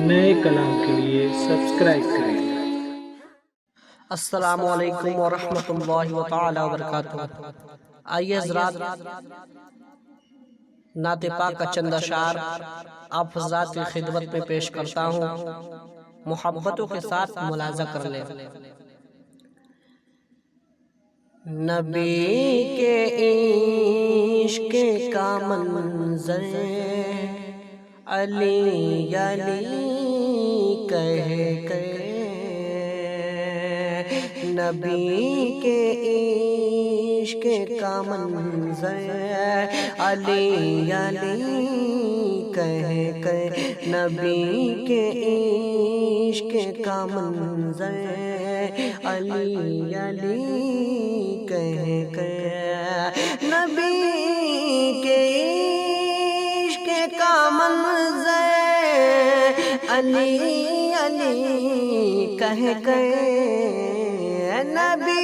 نئے کلام کے لیے سبسکرائب کریں۔ السلام علیکم ورحمۃ اللہ تعالی وبرکاتہ۔ آئیے حضرات نعت پاک کا چند اشعار آپ حضرات کی خدمت میں پیش کرتا ہوں، محبتوں کے ساتھ ملاحظہ کر لیں۔ نبی کے عشق کا منظر علی علی کہہ کے، نبی کے عشق کا منظر علی علی کہہ کے، نبی کے عشق کا منظر علی علی کہہ کے، نبی کے عشق کا منظر علی علی کہہ کے، نبی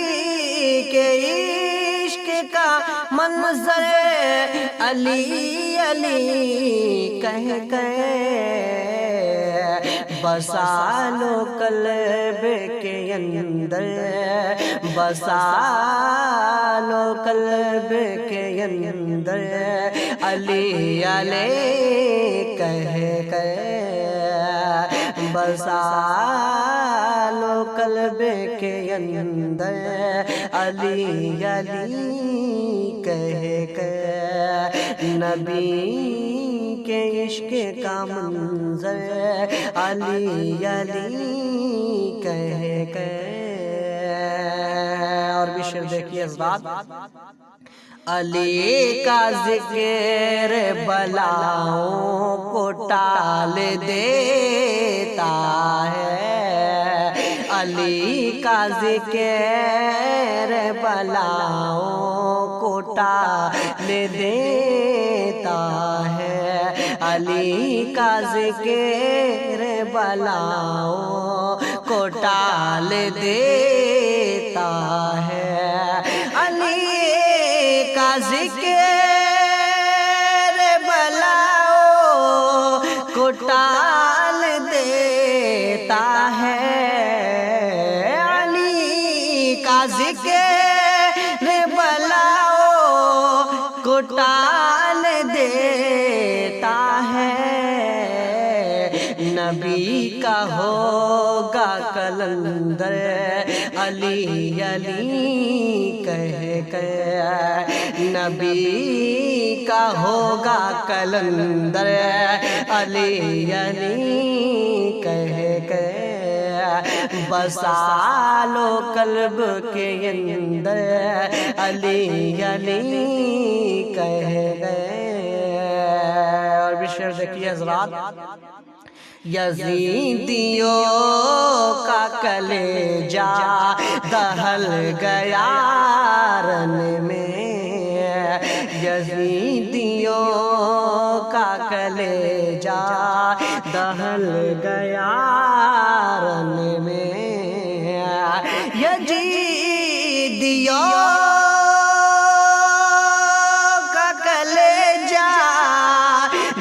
کے عشق کا منظر علی علی کہہ کے، بسا لو قلب کے اندر، بسا لو قلب کے اندر علی علی کہہ کے، بسا لو قلب کے اندر علی علی کہہ کے، نبی کے عشق کا منظر علی علی کہہ کے۔ اور بھی شعر دیکھیے حضرات، علی کا ذکر بلاؤں کو ٹال دیتا ہے، علی کا ذکر بلاؤں کو ٹال دیتا ہے، علی کا ذکر بلاؤں کو ٹال دیتا ہے، علی کا ذکر بلاؤں کو ٹال دیتا ہے، علی کا ذکر بلاؤں کو ٹال دیتا ہے، نبی کا ہوگا کلندر علی علی کہہ کے، نبی کا ہوگا کلندر علی علی کہہ کے، بسا لو قلب کے اندر علی علی کہہ گئے۔ اور بھی شعر دیکھیے حضرات، یزیدیوں کا کلیجہ دہل گیا رن میں، یزیدیوں کا کلیجہ دہل گیا رن میں، یزیدیوں کا کلیجہ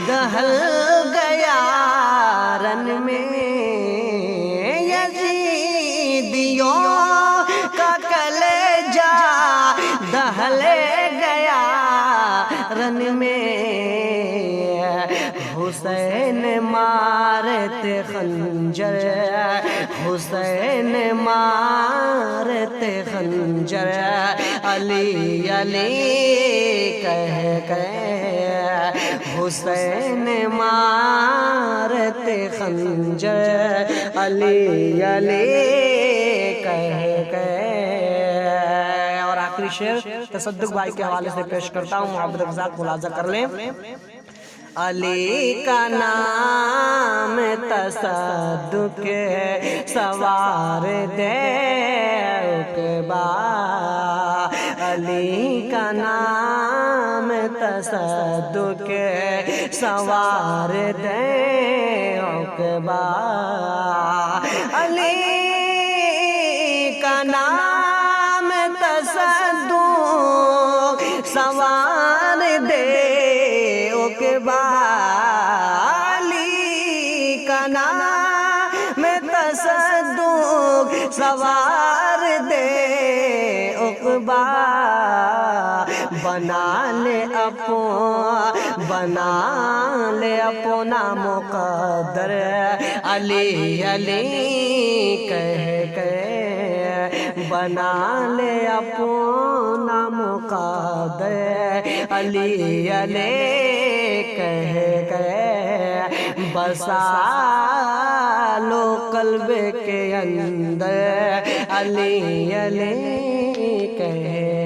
دہل گیا رن میں، یزیدیوں کا کلیجہ دہل گیا رن میں، حسین مارتے خنجر، حسین مارتے خنجر علی علی کہہ کے، حسین مارتے خنجر علی علی کہہ کے۔ اور آخری شعر تصدق بھائی کے حوالے سے پیش کرتا ہوں، محمد رضاق ملاحظہ کر لیں۔ علی کا نام تصدق سوار دے عقبہ، علی کا نام تصدق سوار دے عقبہ، علی کا نام تصدق سوار دے علی کا نام تصدق سوار دے عقبہ بنا لے اپنا مقدر علی علی کہہ کے بنا لے اپنا مقدر علی علی کہہ کے بسا لو قلب کے اندر علی علی کہہ